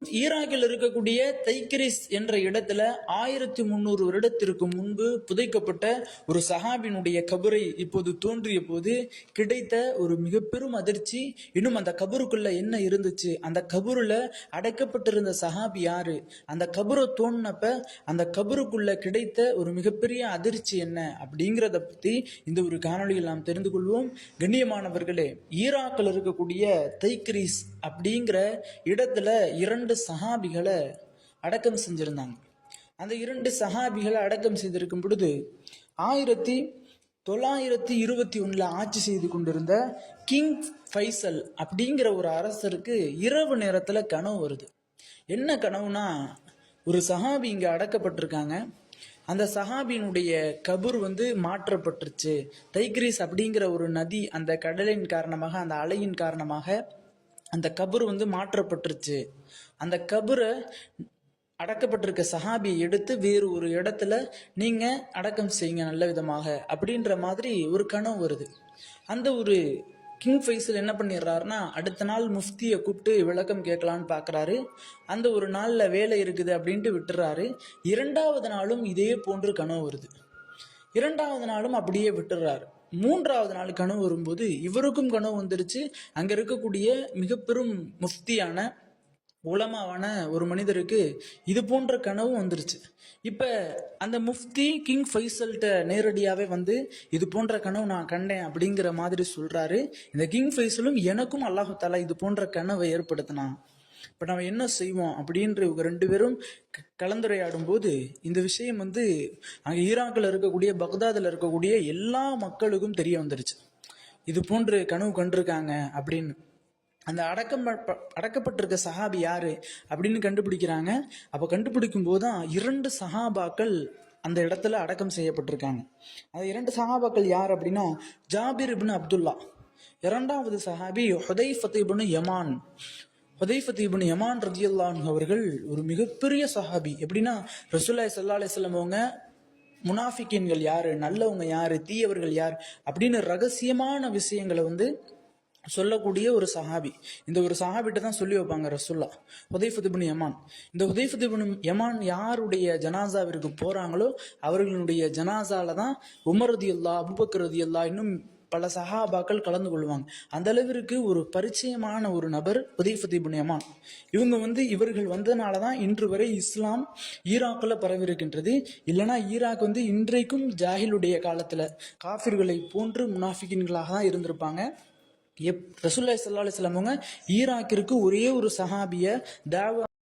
ஈராக்கில் இருக்கக்கூடிய தைக்ரிஸ் என்ற இடத்துல 1300 வருடத்திற்கு முன்பு புதைக்கப்பட்ட ஒரு சஹாபினுடைய கபரை இப்போது தோன்றிய போது கிடைத்த ஒரு மிக பெரும் அதிர்ச்சி. இன்னும் அந்த கபருக்குள்ள என்ன இருந்துச்சு, அந்த கபருல அடைக்கப்பட்டிருந்த சஹாபி யாரு, அந்த கபரை தோண்டினப்ப அந்த கபருக்குள்ள கிடைத்த ஒரு மிகப்பெரிய அதிர்ச்சி என்ன அப்படிங்கிறத பத்தி இந்த ஒரு காணொலியில் நாம் தெரிந்து கொள்வோம். கண்ணியமானவர்களே, ஈராக்கில் இருக்கக்கூடிய தைக்ரிஸ் அப்படிங்கிற இடத்துல 2 சஹாபிகளை அடக்கம் செஞ்சிருந்தாங்க. அந்த 2 சஹாபிகளை அடக்கம் செய்திருக்கும் பொழுது 1921 ஆட்சி செய்து கொண்டிருந்த கிங் ஃபைசல் அப்படிங்கிற ஒரு அரசருக்கு இரவு நேரத்துல கனவு வருது. என்ன கனவுனா, ஒரு சஹாபி இங்க அடக்கப்பட்டிருக்காங்க, அந்த சஹாபியினுடைய கபூர் மாற்றப்பட்டுருச்சு. தைக்ரிஸ் அப்படிங்கிற ஒரு நதி, அந்த கடலின் காரணமாக, அந்த அலையின் காரணமாக அந்த கபூர் மாற்றப்பட்டுருச்சு. அந்த கபரை அடக்கப்பட்டிருக்க சஹாபியை எடுத்து வேறு ஒரு இடத்துல நீங்க அடக்கம் செய்யுங்க நல்ல விதமாக அப்படின்ற மாதிரி ஒரு கனவு வருது. அந்த ஒரு கிங் ஃபைசல் என்ன பண்ணிடுறாருன்னா, அடுத்த நாள் முஃப்தியை கூப்பிட்டு விளக்கம் கேட்கலான்னு பார்க்குறாரு. அந்த ஒரு நாளில் வேலை இருக்குது அப்படின்ட்டு விட்டுறாரு. 2வது நாளும் இதே போன்று கனவு வருது. 2வது நாளும் அப்படியே விட்டுறாரு. 3வது நாள் கனவு வரும்போது இவருக்கும் கனவு வந்துருச்சு. அங்க இருக்கக்கூடிய மிக பெரும் முஃப்தியான உலமாவான ஒரு மனிதருக்கு இது போன்ற கனவும் வந்துருச்சு. இப்ப அந்த முஃப்தி கிங் ஃபைசல்கிட்ட நேரடியாவே இது போன்ற கனவு நான் கண்டேன் அப்படிங்கிற மாதிரி சொல்றாரு. இந்த கிங் ஃபைசலும் எனக்கும் அல்லாஹு தாலா இது போன்ற கனவை ஏற்படுத்தினான், இப்ப நம்ம என்ன செய்வோம் அப்படின்ற 2 பேரும் கலந்துரையாடும் போது இந்த விஷயம் அங்க ஈராக்கில் இருக்கக்கூடிய, பக்தாதில் இருக்கக்கூடிய எல்லா மக்களுக்கும் தெரிய வந்துருச்சு, இது போன்று கனவு கண்டிருக்காங்க அப்படின்னு. அந்த அடக்கப்பட்டிருக்க சஹாபி யாரு அப்படின்னு கண்டுபிடிக்கிறாங்க. அப்ப கண்டுபிடிக்கும் போதுதான் 2 சஹாபாக்கள் அந்த இடத்துல அடக்கம் செய்யப்பட்டிருக்காங்க. அந்த 2 சஹாபாக்கள் யார் அப்படின்னா, ஜாபிர் இப்னு அப்துல்லா, 2வது சஹாபி ஹுதைஃபத் இப்னு யமான். ஹுதைஃபத் இப்னு யமான் ரலியல்லாஹு அன்ஹு அவர்கள் ஒரு மிகப்பெரிய சஹாபி. எப்படின்னா, ரசூலுல்லாஹி ஸல்லல்லாஹு அலைஹி வஸல்லம் அவங்க முனாஃபிகீன்கள் யாரு, நல்லவங்க யாரு, தீயவர்கள் யார் அப்படின்னு ரகசியமான விஷயங்களை சொல்லக்கூடிய ஒரு சஹாபி. இந்த ஒரு சஹாபிட்ட தான் சொல்லி வைப்பாங்க ரசூல்லா, ஹுதைஃபத் இப்னு யமான். இந்த ஹுதைஃபத் இப்னு யமான் யாருடைய ஜனாசாவிற்கு போறாங்களோ அவர்களுடைய ஜனாசால தான் உமர் ரலியல்லாஹு, அபூபக்கர் ரலியல்லாஹு, இன்னும் பல சஹாபாக்கள் கலந்து கொள்வாங்க. அந்த அளவிற்கு ஒரு பரிச்சயமான ஒரு நபர் ஹுதைஃபத் இப்னு யமான். இவங்க இவர்கள் வந்ததுனாலதான் இன்று வரை இஸ்லாம் ஈராக்கில் பரவிருக்கின்றது. இல்லைன்னா ஈராக் இன்றைக்கும் ஜாஹிலுடைய காலத்துல காஃபிர்களை போன்று முனாஃபிகின்களாக தான் இருந்திருப்பாங்க. ரசூலுல்லாஹி ஸல்லல்லாஹு அலைஹி வஸல்லம் ஈராக்கிற்கு ஒரே ஒரு சஹாபிய தாவா